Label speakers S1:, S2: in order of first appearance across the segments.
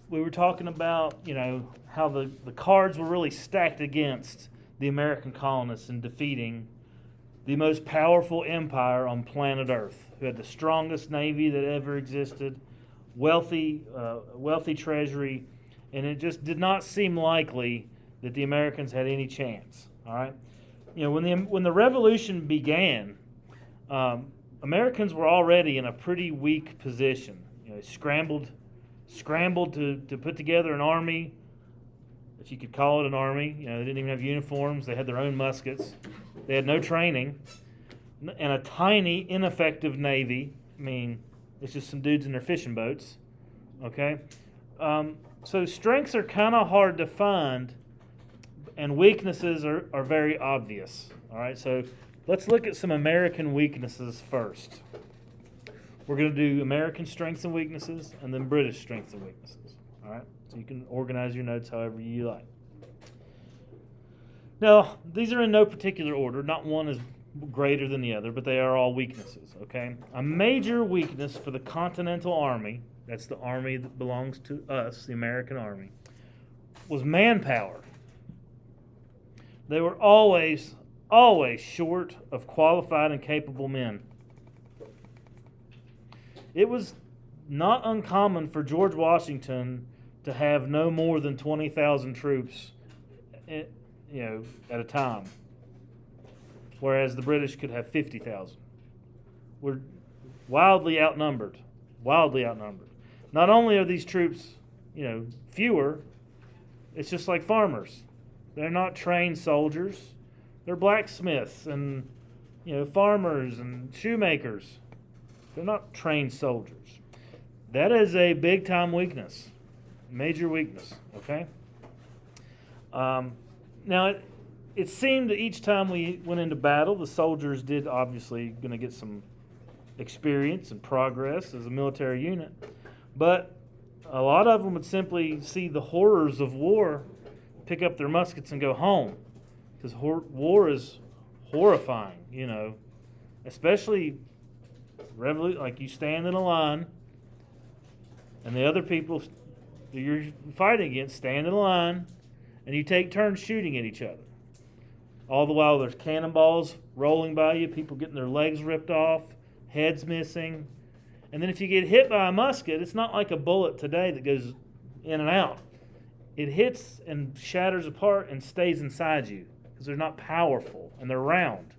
S1: we were talking about, how the cards were really stacked against the American colonists in defeating the most powerful empire on planet Earth, who had the strongest navy that ever existed, wealthy treasury, and it just did not seem likely that the Americans had any chance. All right, when the revolution began, Americans were already in a pretty weak position. Scrambled to put together an army, if you could call it an army. They didn't even have uniforms. They had their own muskets. They had no training, and a tiny, ineffective navy. I mean, it's just some dudes in their fishing boats. Okay, so strengths are kind of hard to find, and weaknesses are very obvious. All right, so let's look at some American weaknesses first. We're going to do American strengths and weaknesses, and then British strengths and weaknesses. All right, so you can organize your notes however you like. Now, these are in no particular order. Not one is greater than the other, but they are all weaknesses. Okay, a major weakness for the Continental Army, that's the army that belongs to us, the American Army, was manpower. They were always short of qualified and capable men. It was not uncommon for George Washington to have no more than 20,000 troops, at a time, whereas the British could have 50,000. We're wildly outnumbered. Not only are these troops, fewer, it's just like farmers. They're not trained soldiers. They're blacksmiths and, farmers and shoemakers. They're not trained soldiers. That is a big-time weakness, major weakness, okay? Now, it seemed that each time we went into battle, the soldiers did obviously going to get some experience and progress as a military unit, but a lot of them would simply see the horrors of war, pick up their muskets and go home, because war is horrifying, especially like you stand in a line and the other people that you're fighting against stand in a line and you take turns shooting at each other. All the while there's cannonballs rolling by you, people getting their legs ripped off, heads missing. And then if you get hit by a musket, it's not like a bullet today that goes in and out. It hits and shatters apart and stays inside you because they're not powerful and they're round.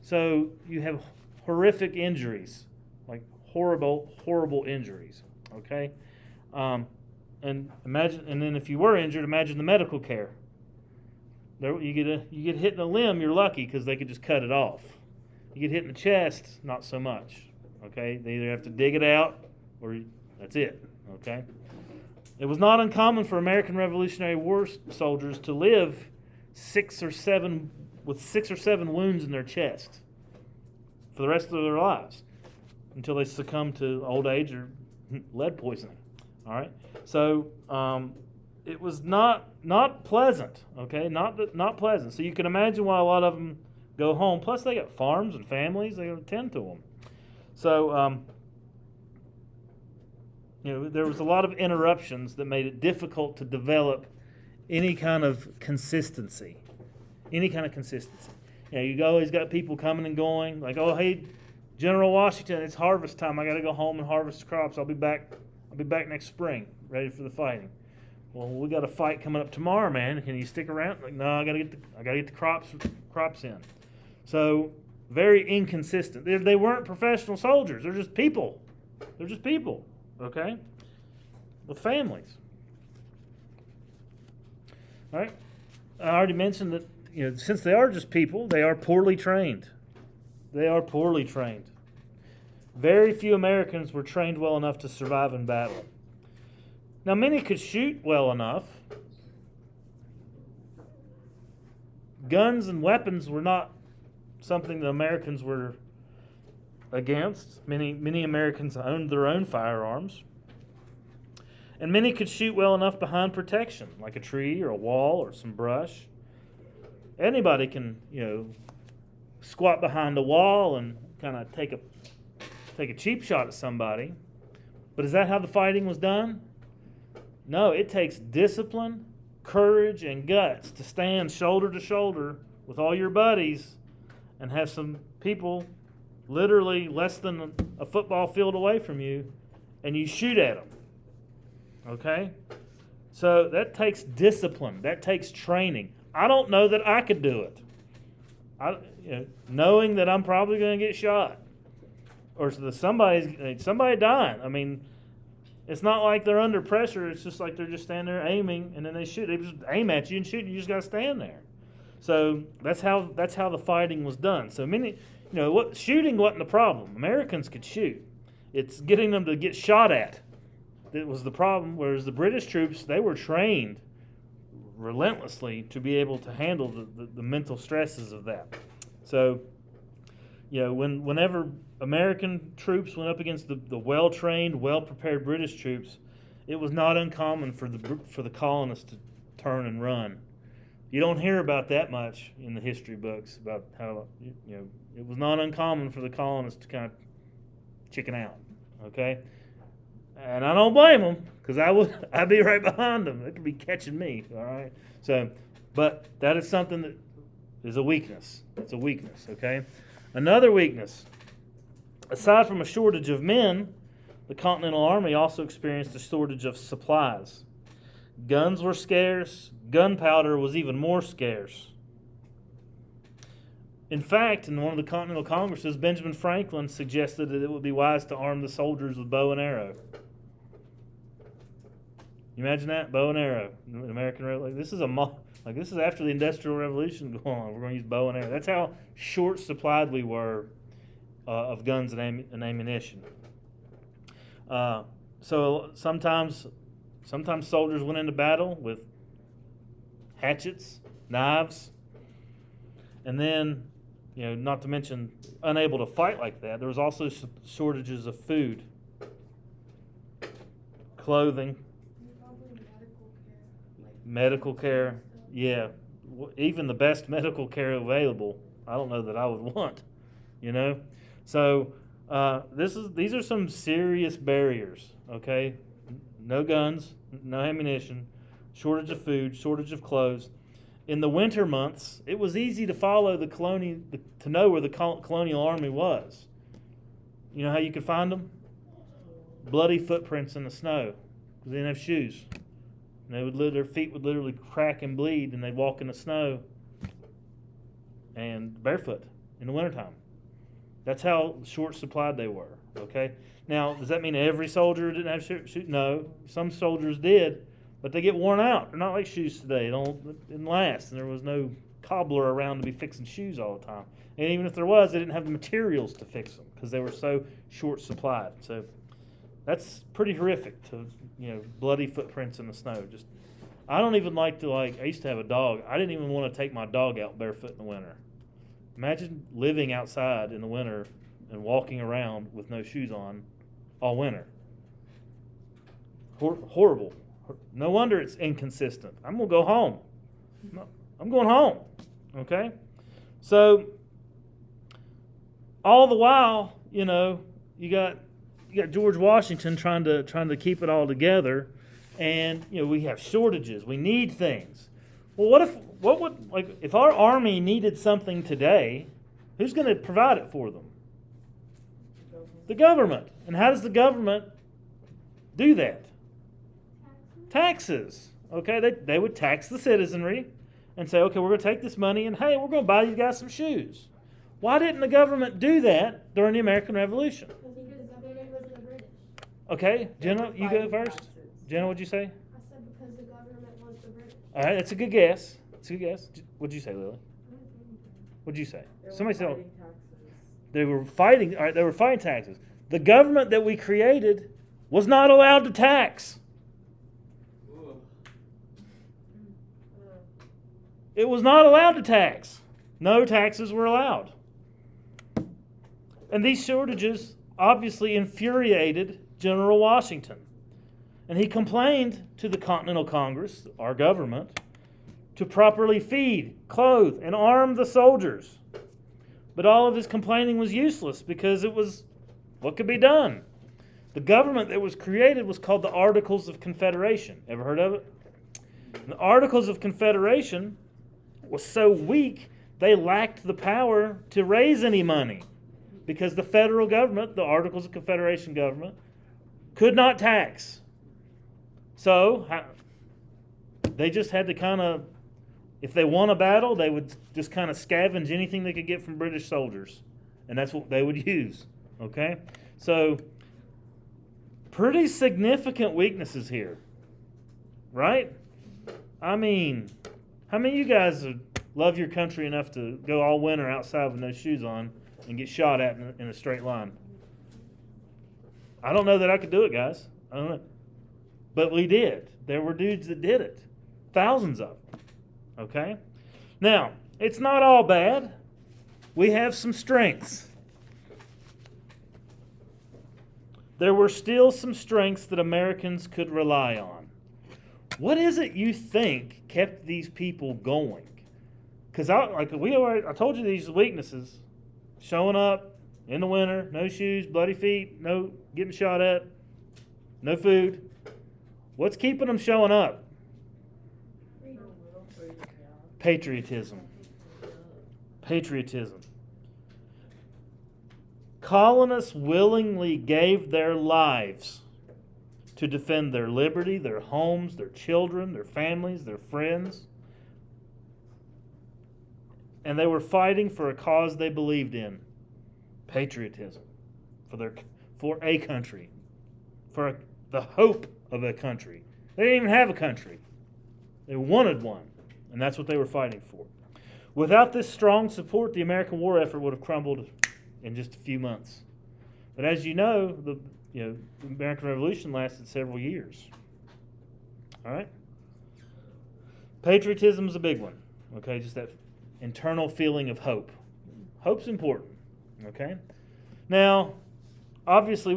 S1: So you have horrific injuries, like horrible injuries. Okay, and then if you were injured, imagine the medical care. You get hit in the limb, you're lucky because they could just cut it off. You get hit in the chest, not so much. Okay, they either have to dig it out or that's it. Okay, it was not uncommon for American Revolutionary War soldiers to live 6 or 7 wounds in their chest for the rest of their lives until they succumb to old age or lead poisoning. All right, so it was not pleasant. Okay, not pleasant. So you can imagine why a lot of them go home. Plus, they got farms and families; they got to tend to them. So there was a lot of interruptions that made it difficult to develop any kind of consistency. You always got people coming and going, like, oh, hey, General Washington, it's harvest time. I got to go home and harvest crops. I'll be back next spring, ready for the fighting. Well, we got a fight coming up tomorrow, man. Can you stick around? Like, no, I got to get the crops in. So very inconsistent. They weren't professional soldiers. They're just people. Okay, with families. All right. I already mentioned that since they are just people, they are poorly trained. Very few Americans were trained well enough to survive in battle. Now, many could shoot well enough. Guns and weapons were not something the Americans were against. Many Americans owned their own firearms. And many could shoot well enough behind protection, like a tree or a wall or some brush. Anybody can, squat behind a wall and kind of take a cheap shot at somebody. But is that how the fighting was done? No, it takes discipline, courage, and guts to stand shoulder to shoulder with all your buddies and have some people literally less than a football field away from you, and you shoot at them. Okay? So that takes discipline. That takes training. I don't know that I could do it. Knowing that I'm probably going to get shot or somebody dying. I mean, it's not like they're under pressure. It's just like they're just standing there aiming, and then they shoot. They just aim at you and shoot. And you just got to stand there. So that's how the fighting was done. So shooting wasn't the problem. Americans could shoot. It's getting them to get shot at that was the problem. Whereas the British troops, they were trained relentlessly to be able to handle the mental stresses of that. So, whenever American troops went up against the well-trained, well-prepared British troops, it was not uncommon for the colonists to turn and run. You don't hear about that much in the history books about how it was not uncommon for the colonists to kind of chicken out. Okay, and I don't blame them because I'd be right behind them. They could be catching me. All right, but that is something that is a weakness. It's a weakness. Okay, another weakness. Aside from a shortage of men, the Continental Army also experienced a shortage of supplies. Guns were scarce. Gunpowder was even more scarce. In fact, in one of the Continental Congresses, Benjamin Franklin suggested that it would be wise to arm the soldiers with bow and arrow. You imagine that? Bow and arrow. American Revolution. This is after the Industrial Revolution going on. We're going to use bow and arrow. That's how short supplied we were of guns and ammunition. So sometimes soldiers went into battle with hatchets, knives, and then, not to mention unable to fight like that, there was also shortages of food, clothing, medical care. Yeah, even the best medical care available, I don't know that I would want, So these are some serious barriers, okay? No guns, no ammunition, shortage of food, shortage of clothes. In the winter months, it was easy to follow to know where the colonial army was. You know how you could find them? Bloody footprints in the snow because they didn't have shoes. And their feet would literally crack and bleed, and they'd walk in the snow and barefoot in the wintertime. That's how short supplied they were. Okay. Now, does that mean every soldier didn't have shoes? No, some soldiers did, but they get worn out. They're not like shoes today. It didn't last, and there was no cobbler around to be fixing shoes all the time. And even if there was, they didn't have the materials to fix them because they were so short supplied. So that's pretty horrific to, bloody footprints in the snow. I don't even like to I used to have a dog. I didn't even want to take my dog out barefoot in the winter. Imagine living outside in the winter and walking around with no shoes on all winter. Horrible. No wonder it's inconsistent. I'm going to go home. No, I'm going home. Okay? So, all the while, you got George Washington trying to keep it all together, and we have shortages. We need things. Well, if our army needed something today, who's going to provide it for them? The government. And how does the government do that? Taxes. Okay, they would tax the citizenry and say, okay, we're going to take this money and, hey, we're going to buy you guys some shoes. Why didn't the government do that during the American Revolution?
S2: Because the government was the British.
S1: Okay, Jenna, you go first. Jenna, what'd you say?
S2: I said because the government was the British.
S1: All right, that's a good guess. What'd you say, Lily? What'd you say? Somebody said they were fighting. All right, they were fighting taxes. The government that we created was not allowed to tax. It was not allowed to tax. No taxes were allowed. And these shortages obviously infuriated General Washington. And he complained to the Continental Congress, our government, to properly feed, clothe, and arm the soldiers. But all of his complaining was useless because it was what could be done. The government that was created was called the Articles of Confederation. Ever heard of it? And the Articles of Confederation was so weak, they lacked the power to raise any money because the federal government, the Articles of Confederation government, could not tax. So they just had to kind of, if they won a battle, they would just kind of scavenge anything they could get from British soldiers. And that's what they would use. Okay? So, pretty significant weaknesses here. Right? I mean, how many of you guys love your country enough to go all winter outside with no shoes on and get shot at in a straight line? I don't know that I could do it, guys. I don't know. But we did. There were dudes that did it. Thousands of them. Okay? Now, it's not all bad. We have some strengths. There were still some strengths that Americans could rely on. What is it you think kept these people going? Because I told you these weaknesses. Showing up in the winter, no shoes, bloody feet, no getting shot at, no food. What's keeping them showing up? Patriotism. Patriotism. Colonists willingly gave their lives to defend their liberty, their homes, their children, their families, their friends. And they were fighting for a cause they believed in. Patriotism. For a country. For the hope of a country. They didn't even have a country. They wanted one. And that's what they were fighting for. Without this strong support, the American war effort would have crumbled in just a few months. But as you know, the American Revolution lasted several years. All right? Patriotism is a big one. Okay, just that internal feeling of hope. Hope's important. Okay? Now, obviously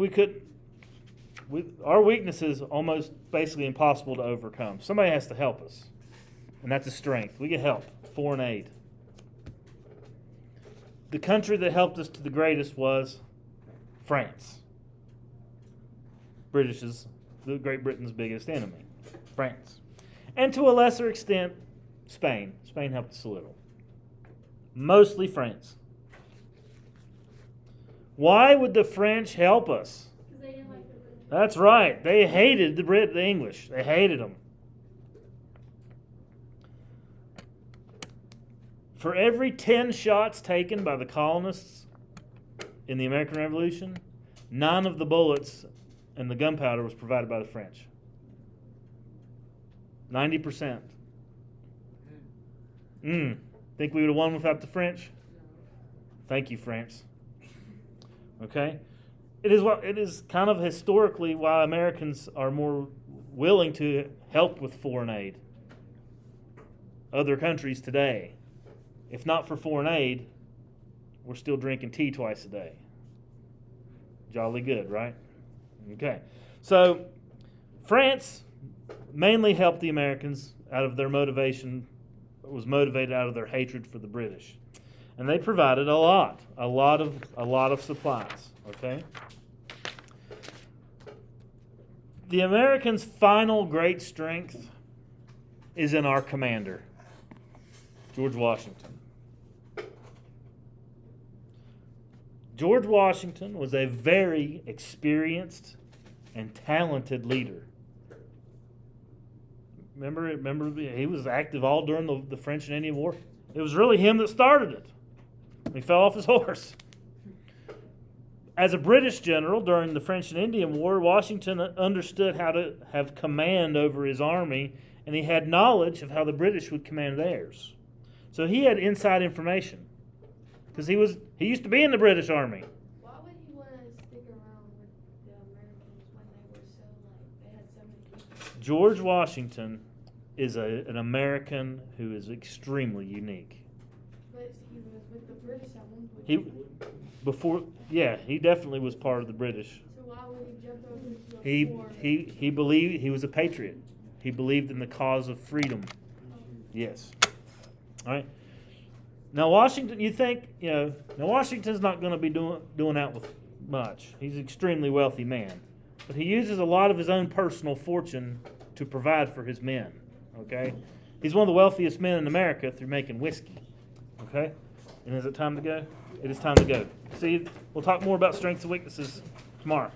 S1: our weakness is almost basically impossible to overcome. Somebody has to help us. And that's a strength. We get help. Foreign aid. The country that helped us to the greatest was France. Great Britain's biggest enemy. France. And to a lesser extent, Spain. Spain helped us a little. Mostly France. Why would the French help us?
S2: Because they didn't like the British.
S1: That's right. They hated the English. They hated them. For every 10 shots taken by the colonists in the American Revolution, 9 of the bullets and the gunpowder was provided by the French. 90%. Think we would have won without the French? Thank you, France. Okay? It is kind of historically why Americans are more willing to help with foreign aid. Other countries today. If not for foreign aid, we're still drinking tea twice a day. Jolly good, right? Okay. So, France mainly helped the Americans out of their motivation, was motivated out of their hatred for the British. And they provided a lot of supplies, okay? The Americans' final great strength is in our commander, George Washington. George Washington was a very experienced and talented leader. Remember, he was active all during the French and Indian War. It was really him that started it. He fell off his horse. As a British general during the French and Indian War, Washington understood how to have command over his army, and he had knowledge of how the British would command theirs. So he had inside information. Because he used to be in the British Army.
S2: Why would he want to stick around with the Americans when they were they had so many people?
S1: George Washington is an American who is extremely unique.
S2: But he was with the British at one point.
S1: He definitely was part of the British.
S2: So why would he jump over to a war?
S1: He believed he was a patriot. He believed in the cause of freedom. Yes. All right. Now Washington, Washington's not going to be doing out with much. He's an extremely wealthy man. but he uses a lot of his own personal fortune to provide for his men. Okay? He's one of the wealthiest men in America through making whiskey. Okay? And is it time to go? It is time to go. See, we'll talk more about strengths and weaknesses tomorrow.